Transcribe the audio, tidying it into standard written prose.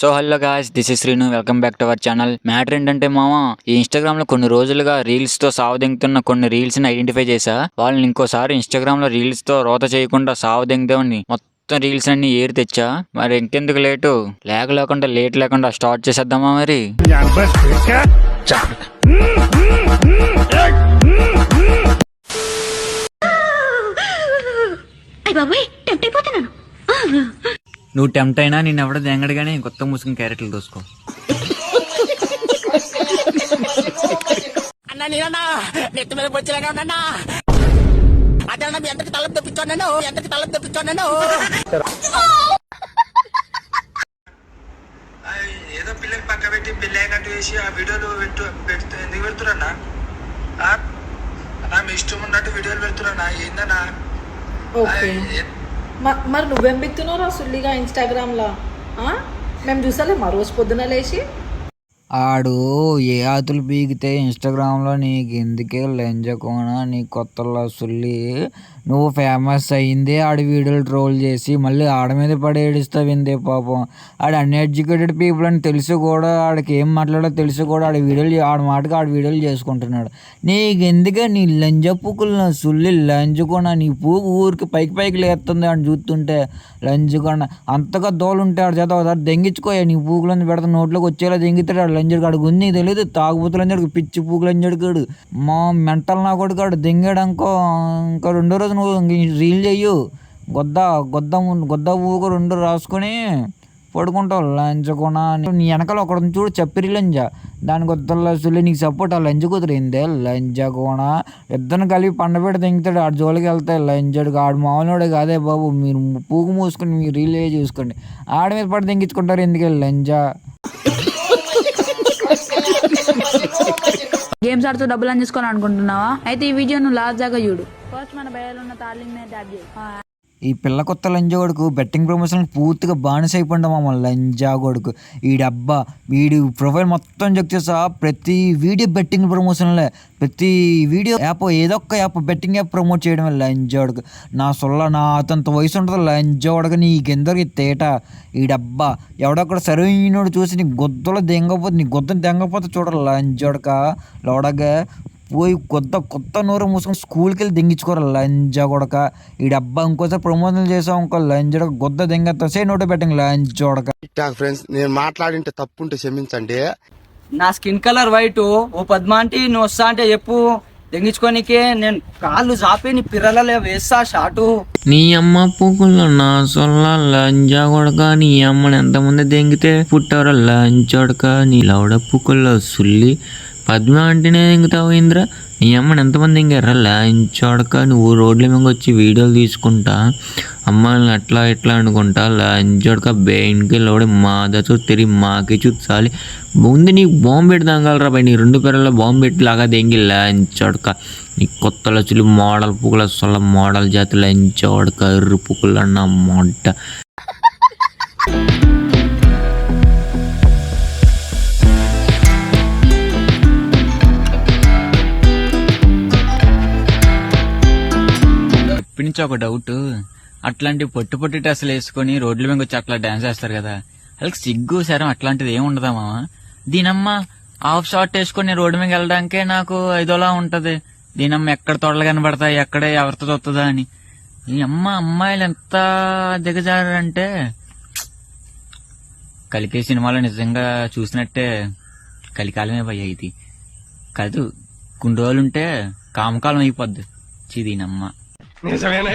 So hello guys, this is Srinu. Welcome back to our channel. Matter ఏంటంటే మామ, ఈ Instagram లో కొన్ని రోజులుగా రీల్స్ తో సావదెంగుతున్న కొన్ని రీల్స్ ని ఐడెంటిఫై చేశా. వాళ్ళని ఇంకోసారి ఇన్స్టాగ్రామ్ లో రీల్స్ తో రోత చేయకుండా సావదెంగుదామని మొత్తం రీల్స్ అన్ని ఏరి తెచ్చా. మరి ఇంకెందుకు లేట్ లేకుండా స్టార్ట్ చేసేద్దామా మరి. నువ్వు టెంప్ట్ అయినా నేను ఎవడ దెంగడు గానీ కొత్త మూసుకుని క్యారెట్లు దోసుకో. అన్నా నేనన్నా నెత్తి మీద పొచ్చిలాగా ఉన్నా అదే ఎంతకి తలం తెప్పించాను ఏదో పిల్లకి పక్క పెట్టి పెళ్ళి అయినట్టు వేసి ఆ వీడియోలు ఎందుకు పెడుతున్నా నా మీ ఇష్టం ఉన్నట్టు వీడియోలు పెడుతున్నా ఏందన్నా. మరి నువ్వేం పెడుతున్నావు రా సుల్లిగా ఇన్స్టాగ్రామ్ లో? మేము చూసాలే మా రోజు పొద్దున లేచి ఆడు ఏ ఆతులు పీకితే ఇన్స్టాగ్రామ్లో నీకు ఎందుకే లెంజకోనా నీ కొత్తలో సుల్లి నువ్వు ఫేమస్ అయ్యిందే ఆడి వీడియోలు ట్రోల్ చేసి మళ్ళీ ఆడ మీద పడి ఏడుస్తావిందే పాపం. ఆడు అన్ఎడ్యుకేటెడ్ పీపుల్ అని తెలిసి కూడా ఆడికి ఏం మాట్లాడో తెలిసి కూడా ఆడి వీడియోలు చేసుకుంటున్నాడు. నీకు ఎందుకే నీ లంజ పూకులు సుల్లి లంజుకోన నీ పూకు ఊరికి పైకి లేస్తుంది అని చూస్తుంటే లంజుకోన అంతగా దోలుంటే ఆడు చేత ఒకసారి దెంగించుకోయా. నీ పూకులని పెడతా నోట్లోకి వచ్చేలా దెంగితాడు ఆడు లంజడు కాడు. గుంది తెలియదు తాగుబోతులు లంజడు పిచ్చి పూకు లంజడు కాడు మా మెంటల్ నా కొడుకు కాడు దెంగాడు అనుకో. ఇంకా రెండో రోజు నువ్వు రీల్ చెయ్యు గొద్ద ఊక రెండు రాసుకొని పడుకుంటావు లంచకుండా. నీ వెనకాల ఒకటి చూడు చెప్పిరి లంజ దాని గొద్దల సుల్లి నీకు సపోర్ట్ ఆ లంజ కుదిరిందే లంజకోన. ఇద్దరిని కలిపి పండబెట్టి తెంగుతాడు ఆడు జోలికి వెళ్తాయి లంజడుగా. ఆడు మామూలుడే కాదే బాబు. మీరు పూగు మూసుకొని మీరు రీల్ చూసుకోండి. ఆడ మీద పడి తెంగించుకుంటారు ఎందుకే లంజ. గేమ్స్ ఆడుతూ డబ్బులు అని చేసుకోవాలి అనుకుంటున్నావా? అయితే ఈ వీడియో నువ్వు లాస్ట్ దాకా చూడు. ఫస్ట్ మన బయాలో ఉన్న తాలింగ్ మీద ట్యాప్ చేయి. ఈ పిల్ల కొత్త లంజాగొడుకు బెట్టింగ్ ప్రమోషన్ పూర్తిగా బానిస అయిపోయింది మామ లంజాగొడుకు. వీడి ప్రొఫైల్ మొత్తం చెక్ చేసా ప్రతి వీడియో బెట్టింగ్ ప్రమోషన్లే. ప్రతి వీడియో ఏదో ఒక యాప్ బెట్టింగ్ యాప్ ప్రమోట్ చేయడమే లంజాగొడుకు. నా అతంత వయసు ఉంటుంది లంజాగొడుకు. నీకెందరికి తేట ఈడబ్బా ఎవడొక్కడ సరైనోడు చూసి నీ గొద్దలో నీ గొద్దను దెంగపోతే చూడరు లంజాగొడుక లోడగా పోయి కొత్త నోరు మూసుకొని స్కూల్కి వెళ్ళి దెంగించుకోరు లంజా కొడక. ఈ డబ్బా ఇంకోసారి ప్రమోషన్ చేసావు ఇంకో లంజడ గొద్ద దెంగసే నోట పెట్టండి లంజోడక. ఫ్రెండ్స్ నేను మాట్లాడింటే తప్పుంటే క్షమించండి. నా స్కిన్ కలర్ వైట్ ఓ పద్మాంటి నువ్వు వస్తా అంటే చెప్పు దెంగించుకోనికే. నేను కాళ్ళు చాపి నీ పిర్రలలో వేస్తా షాటు. నీ అమ్మ పూకుల్లో నా సొల్ల లంజా కొడక. నీ అమ్మని ఎంతమంది దెంగితే పుట్టారో లంచోడక. నీ లౌడ పూకుల్లో సుల్లి పద్మ అంటేనే దింగుతావు ఇంద్ర. నీ అమ్మని ఎంతమంది దింగారా లంచోడక. నువ్వు రోడ్ల మీద వచ్చి వీడియోలు తీసుకుంటా అమ్మాయిని అట్లా ఇట్లా అనుకుంటా లంచోడక. బెయిన్కి లోడి మాదచు తిరిగి మాకి చూసాలి ముందు నీకు బాంబు పెట్టి దంగలరా బై. నీ రెండు పేర్లలో బాంబు పెట్టిలాగా దెంగి లంచోడక. నీ కొత్త లచులు మోడల్ పుక్కుల సొల్ల మోడల్ జాతి లంచోడక. ఎర్రు పుక్కులు అన్న మొట్ట. నుంచి ఒక డౌట్, అట్లాంటి పొట్టి డ్రెస్సులు వేసుకొని రోడ్ల మీద వచ్చి అట్లా డాన్స్ చేస్తారు కదా, వాళ్ళకి సిగ్గు శరం అట్లాంటిది ఏమి ఉండదా మామ? దీనమ్మ హాఫ్ షార్ట్ వేసుకొని రోడ్డు మీద వెళ్ళడానికే నాకు ఐదోలా ఉంటది. దీనమ్మ ఎక్కడ తొడలు కనబడతాయి, ఎక్కడే ఎవరితో తొత్తదా అని. ఈ అమ్మాయిలు ఎంత దిగజారంటే కలికే సినిమాలో నిజంగా చూసినట్టే కలికాలమే భయ్య ఇది కాదు. కొన్ని రోజులుంటే కామకాలం అయిపోద్ది. దీనమ్మ నిజమేనా